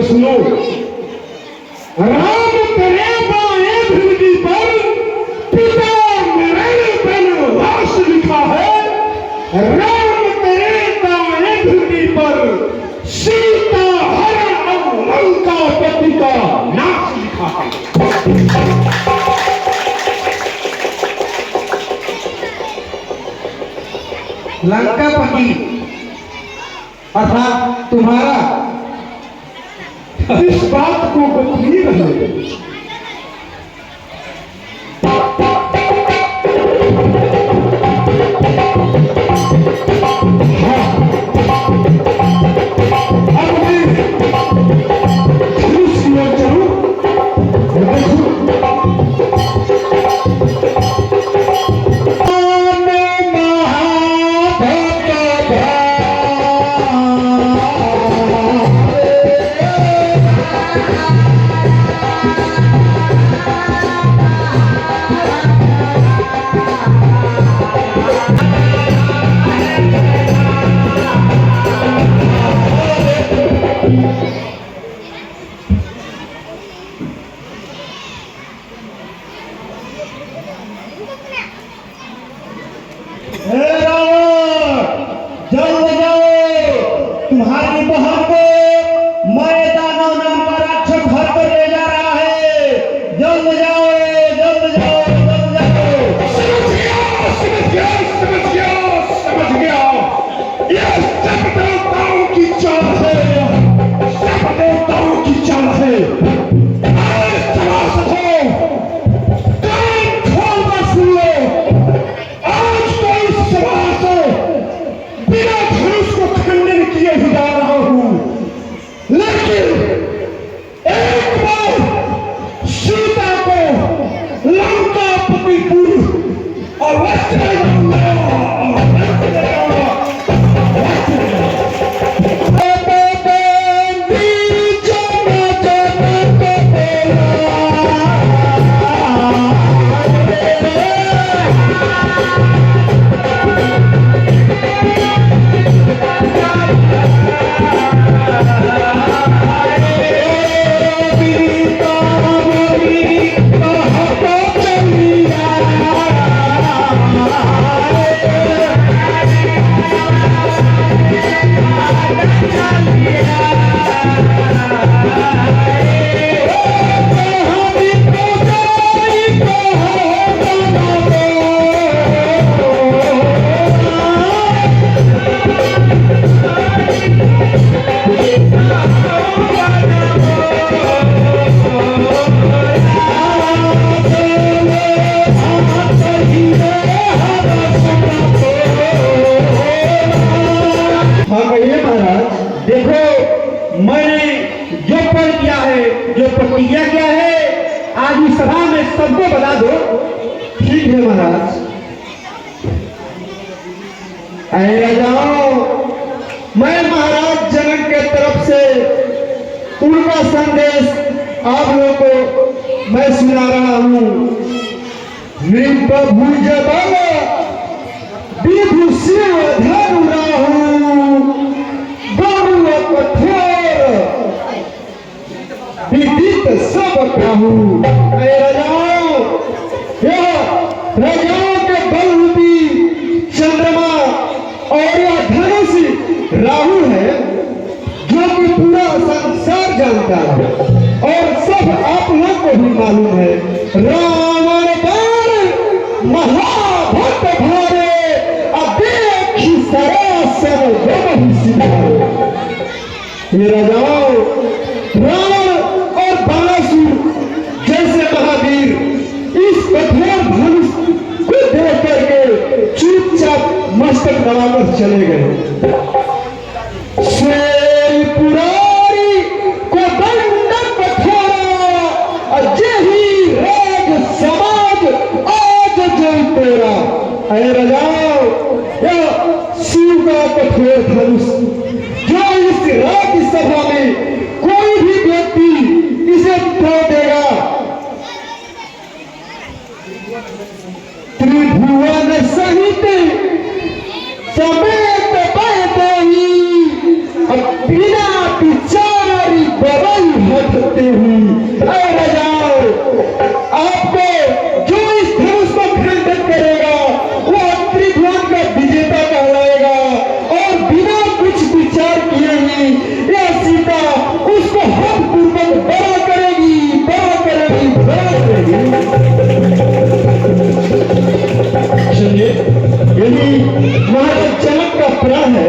सुनो, राम तेरे बाएं भिंडी पर पिता मेरे वनवास लिखा है। राम तेरे दाएं भिंडी पर सीता हरण और लंकापति का नाश लिखा है। लंकापति अर्थात तुम्हारा इस बात को गोपनीय रहने दो। अब मैं धनुष की ओर चलूं। तुम्हारी बहन को मैं दानव नाम का राक्षस घर पर ले जा रहा है। जल्द जाओ, जल्द जाओ, जल्द जाओ। समझ गया। ये सब देवताओं की चाल है, सब देवताओं की चाल है। आज सभासद हो, कान खोल कर सुन लो। आज तो इस सभा से बिना धनुष को खंडन किए ही जा रहा हूं, लेकिन एक बार सीता को लंकापतिपुर अवश्य ले जाऊंगा। मैंने जो पढ़ किया है, जो प्रतिज्ञा किया है, आज इस सभा में सबको बता दो। ठीक है महाराज। जाओ, मैं महाराज जनक के तरफ से उनका संदेश आप लोगों को मैं सुना रहा हूँ। नृप भुज बल विधु शिव धनु राहु, गौरव कठोर विदित सब कहूँ। राजाओं, यह राजाओं के बलरूपी चंद्रमा और यह धनुष राहु है, जो कि पूरा संसार जानता है और सब आप लोग को भी मालूम है। रावण बाण महाभक्त भारे, अदेखी सरासर गम सिधारे। ये राजाओं, रावण और बाणासुर जैसे महावीर इस कठोर धनुष को देख करके चुपचाप मस्तक दबाकर चले गए। सोई पुरारी को दंड कठोरा, अजही राज समाज आज जय तेरा। अरे राजाओ, यह शिव का कठोर धनुष जो इस राज्यसभा में कोई भी व्यक्ति इसे तोड़ देगा, त्रिभुवन सहित समेत बह बिना विचारी बरई होती हुई। अरे राजाओं, आपको जो इस धनुष को खंडित करेगा वो त्रिभुवन का विजेता कहलाएगा। और बिना कुछ विचार किए ही यह सीता उसको हक पूर्वक बड़ा करेगी, बड़ा करेगी, बड़ा करेगी। चलिए, यही महाराज जनक का प्रण है।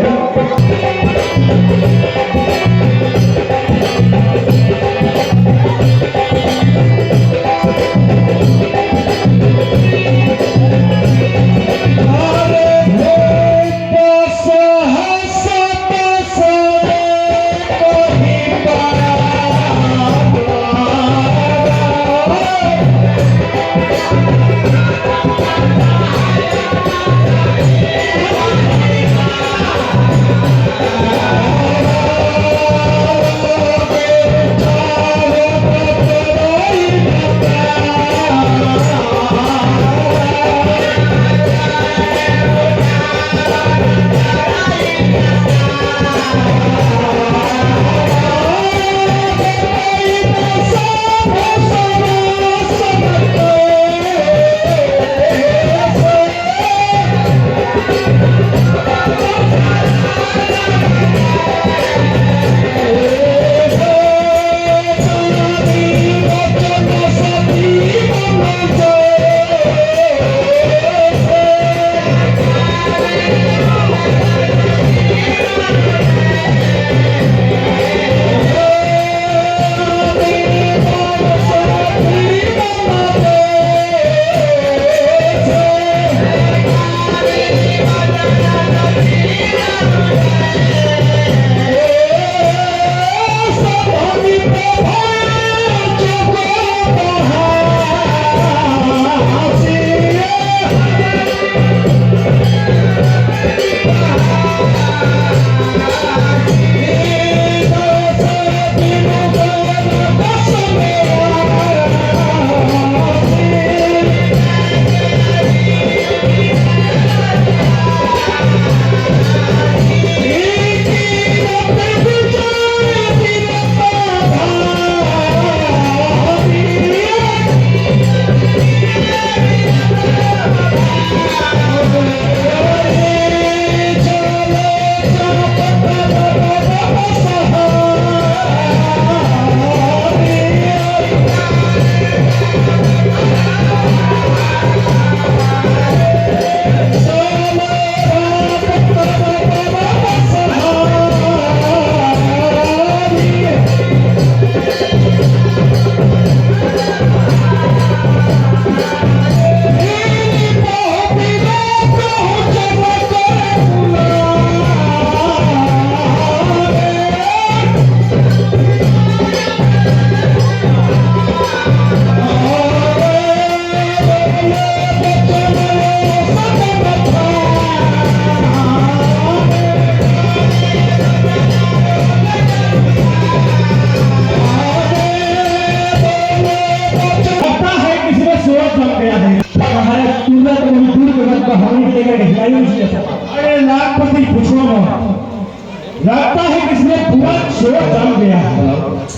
अरे लाखपति पूछो मत, लगता है किसने पूरा शोर जम गया है।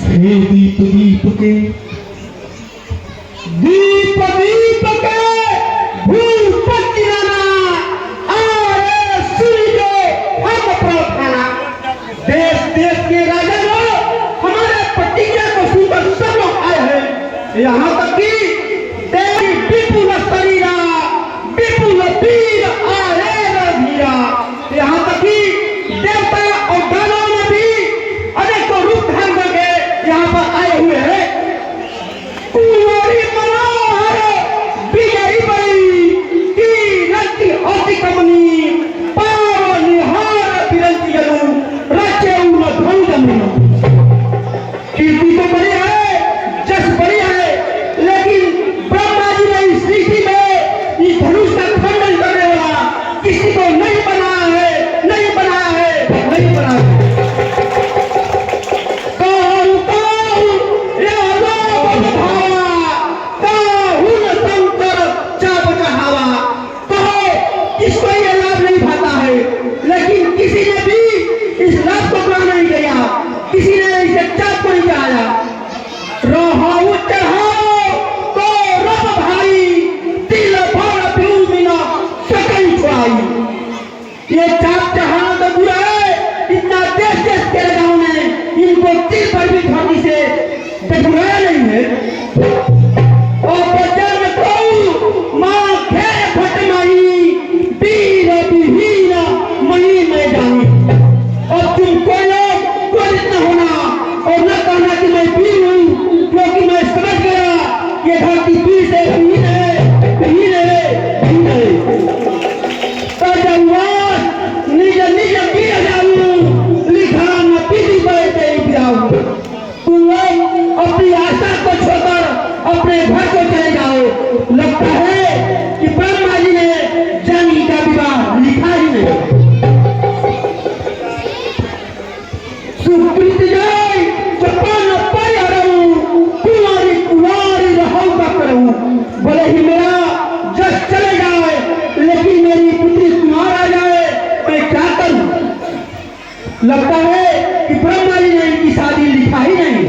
हे दीप दीप के, दीप दीप के भूल पर गिराना, आरे सूर्य हम प्रार्थना। देश देश के राजा लोग हमारे प्रतिज्ञा को सुनकर सब लोग आए हैं। यहाँ तक कि देवी विपुल शरीरा विपुल वीर आए रधिया। यहाँ तक कि देवता और दानव ने भी अनेकों रूप धारण करके यहाँ पर आए हुए हैं। कुंवरी मनोहर विजयी बड़ी की रति अति कमनी पाव निहार विरंती जनु रचे उन ध्वंस कीर्ति तो बड़ी है, जस बड़ी है, लेकिन और न कहना कि मैं वीर हूँ, क्योंकि मैं समझ गया कि धरती वीर से हीन है, हीन है, हीन है। निज निज वीर जाऊं, लिखा न पीढ़ी बैठे जाऊं। तुम लोग अपनी आशा को छोड़कर अपने घर को चले जाओ। लगता है कि ब्रह्मा जी ने जानकी का विवाह लिखा ही नहीं। सुकृत जय चपन परिहरऊं, कुंवारी कुंवारी रहूं बकरूं। भले ही मेरा जस चले जाए, लेकिन मेरी पुत्री कुमार आ जाए, मैं क्या करूं? लगता है कि ब्रह्मा जी ने इनकी शादी लिखा ही नहीं।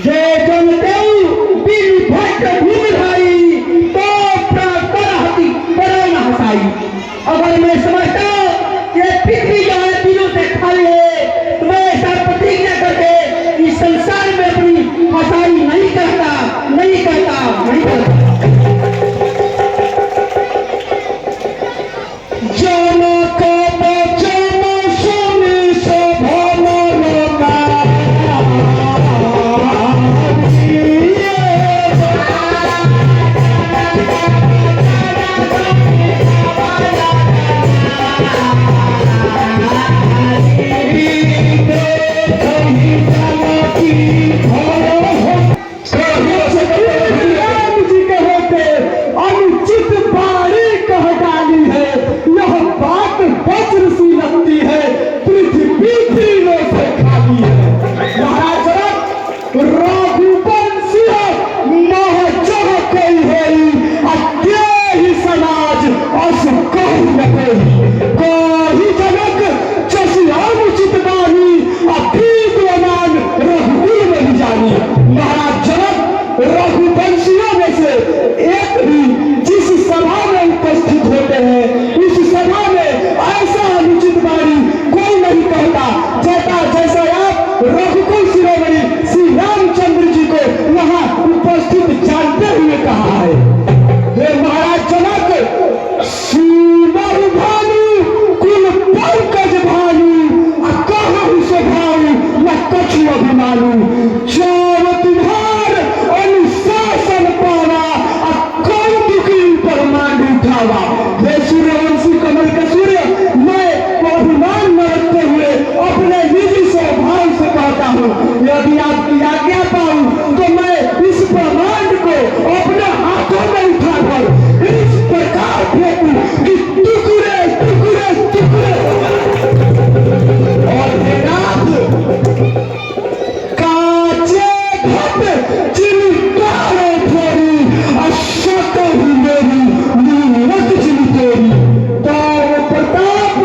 जय जनदेव बिन भट्ट भूमिधारी, तो करहती करो न हसाई। अगर मैं समझता कि पृथ्वी जो है तीनों से खाली है, तो मैं ऐसा प्रतिज्ञा करके इस संसार में अपनी हसाई नहीं करता, नहीं करता, नहीं करता। रघुवंशियों में से एक भी जिस सभा में उपस्थित होते हैं, उस सभा में ऐसा अनुचित वाणी कोई नहीं कहता जैसा आप रघुकुल शिरोमणि श्री रामचंद्र जी को वहां उपस्थित जानते हुए कहा है। हे महाराज जनक, सुनहु भानु कुल पंकज भानु, कहु स्वभाव न कछु अभिमानु। जो तुम्हार अनुशासन पावा, कौन दुखी परमाणु उठावा। हे सूर्यवंशी कमल के सूर्य, मैं अभिमान न रखते हुए अपने निजी स्वभाव से कहता हूँ, यदि आपकी आज्ञा पाऊं तो मैं इस ब्रह्मांड को अपने हाथों में उठाकर इस प्रकार फेंकूं कि टुकड़े टुकड़े टुकड़े हो जाए। और हे नाथ, काचे घट चिंतारो थोड़ी, अशक्त ही मेरी नीरत चिंतेरी। तो प्रताप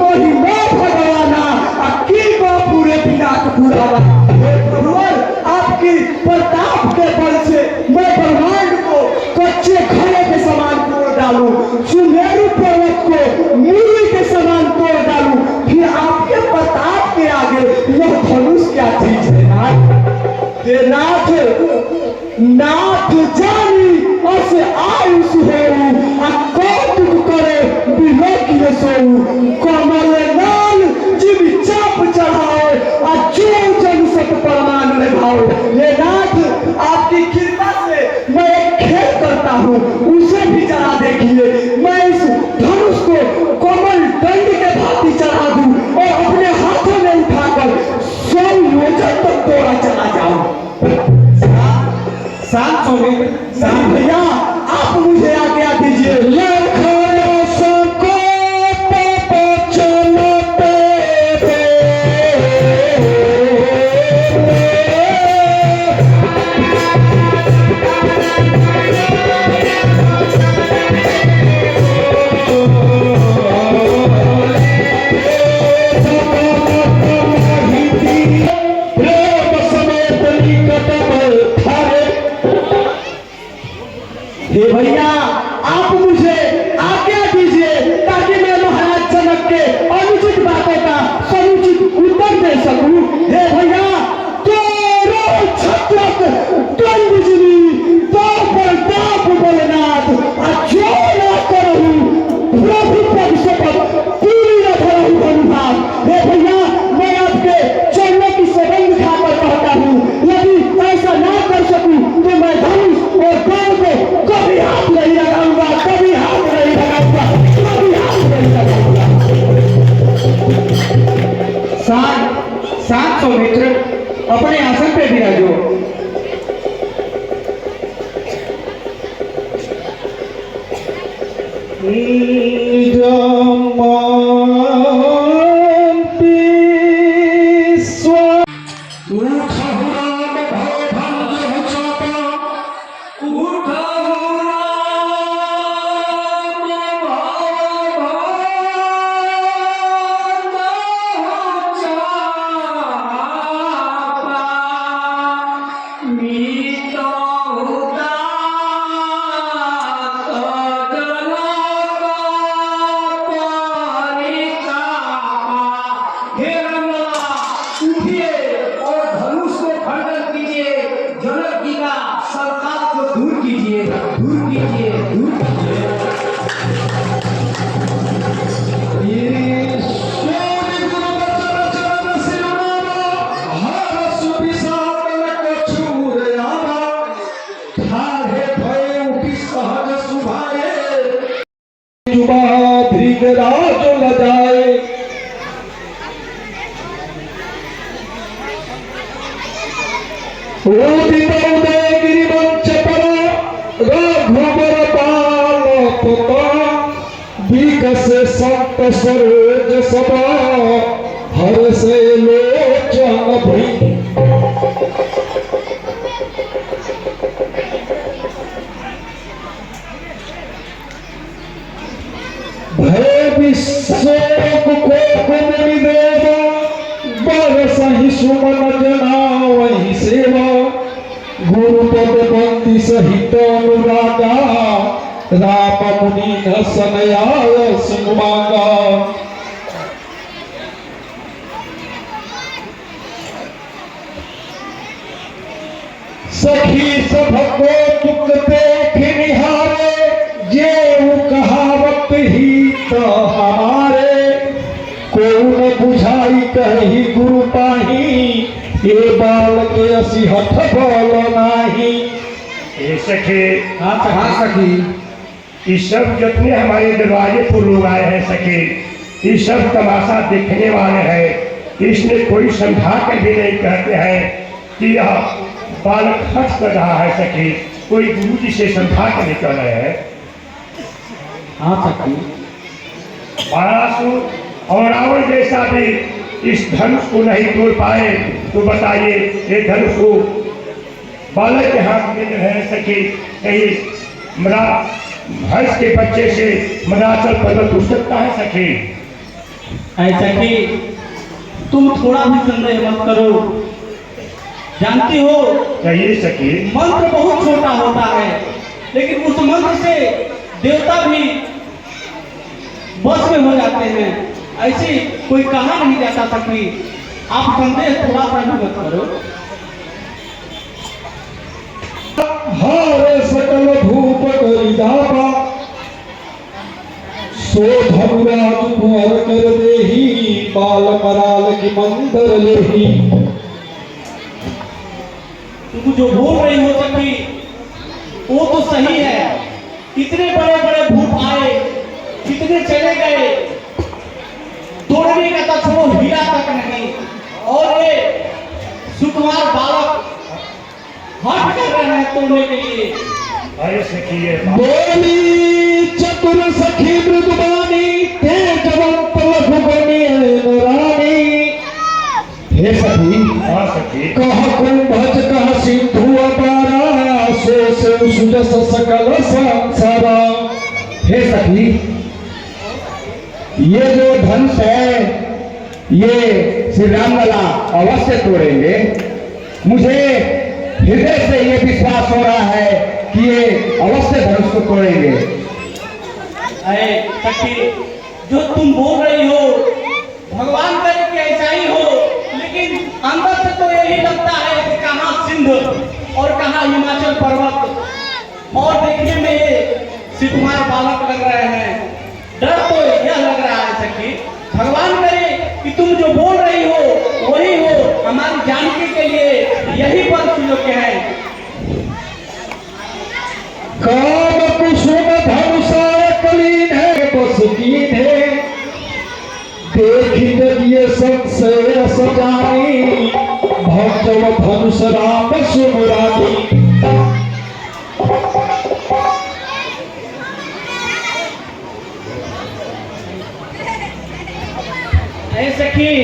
महिमा भगवाना, अकील को पूरे पिनाक पुराना। हे प्रभुवर, आपकी प्रताप के बल से मैं ब्रह्मांड को कच्चे घड़े के समान तोड़ डालूं, सुमेरु पर्वत को मूली के समान तोड़ डालूं, फिर आपके प्रताप के आगे यह धनुष क्या चीज है नाथ? हे नाथ, नाथ जानी अस आयुष होऊ, कौतुक करे बिलोकिय सोऊ। कमल लाल जिम चाप चढ़ाओ, जो जन सत परमान निभाओ। हे नाथ, आपकी कृपा से मैं एक खेल करता हूँ, उसे भी चढ़ा देखिए। मैं इस धनुष को कमल दंड के भांति चढ़ा दूं और अपने हाथों में उठाकर 100 योजन तक दौड़ा चला जाऊं। शांत हो गए, शांत भैया, आप मुझे आज्ञा दीजिए। हे भैया, आप मुझे आज्ञा दीजिए ताकि मैं महाराज जनक के अनुचित बातों का समुचित उत्तर दे सकूं। हे भैया, तोरो छत्रक दंडजनी, तो प्रताप बलनाथ, जो न करहूं प्रभु पद शपथ पूरी न धरहूं अनुभाव। हे भैया, 700 मीटर अपने आसन पे विराजो। राज लजाए उदय गिरिवंश पर रघुबर पाल विकस संत सरोज सभा हर से लोचन भई भय विश्वक को कुमि देवा बरसहि सुमन जना वही सेवा गुरुपद बंदी सहित अनुरागा राम मुनि न सनयाय सुमांगा सखी सभको दुख देख निहारे जे कहावत ही तो हमारे को न बुझाई कही गुरु पाही ये बाल के असी हठ बोल नाही। ये सखे हाँ सखी, ये सब जितने हमारे दरवाजे पर लोग आए हैं सखे, ये सब तमाशा देखने वाले हैं। इसमें कोई समझा कर भी नहीं कहते हैं कि यह बालक हट कर रहा है सखे, कोई गुरु जी से समझा कर नहीं कह रहे हैं। हाँ सखी, बाणासुर और रावण जैसा भी इस धनुष को नहीं तोड़ पाए तो बताइए ये धनुष को बालक के हाथ में जो है सके कहीं मरा भैंस के बच्चे से मनाचल पर्वत उठ सकता है सखी। ऐसा कि तुम थोड़ा भी संदेह मत करो। जानती हो कहिए सखी। मंत्र बहुत छोटा होता है, लेकिन उस मंत्र से देवता भी बस में हो जाते हैं। ऐसी कोई कहा नहीं जाता सखी, आप संदेह थोड़ा सा भी मत करो। हारे सकल भूप करिदापा सो धनुराज कुंवर कर देही बाल मराल की मंदर लेही। तुम जो बोल रही हो सखी वो तो सही है। कितने बड़े बड़े भूत आए, कितने चले गए, तोड़ने का तो छोड़ो हीरा तक नहीं। और ये सुकुमार बालक हट कर रहे हैं तोड़ने के लिए। अरे सखी ये बोली चतुर सखी मृदुबानी तेजवंत लघुगणी रानी। हे सखी हाँ सखी। कह कुंभज कह सिंधु अपारा सो से सुजस सकल संसारा। हे सखी ये जो धनुष है ये श्री राम लला अवश्य तोड़ेंगे। मुझे हृदय से ये विश्वास हो रहा है कि ये अवश्य धनुष को तोड़ेंगे। अरे सखी जो तुम बोल रही हो भगवान करे कि ऐसा ही हो, लेकिन अंदर से तो यही लगता है कि कहाँ सिंध और कहाँ हिमाचल पर्वत। और देखने में ये सुकुमार बालक लग रहे हैं। डर तो यह लग रहा है सखी, भगवान करे कि तुम जो बोल रही हो वही हो। हमारी जानकी के लिए यही पर योग्य है। काम कुसुम धनुषा कलीन है बस कीन है देखी जब ये संसार से सजाई भक्तव धनुष राम सुमुरारी। सखी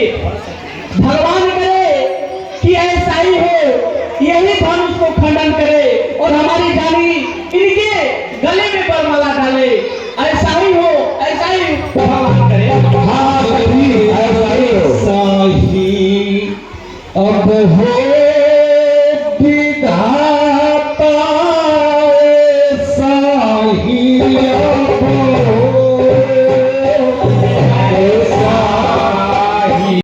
भगवान करे कि ऐसा ही हो, यही धनुष को खंडन करे और हमारी जानी इनके गले में बरमाला डाले, ऐसा ही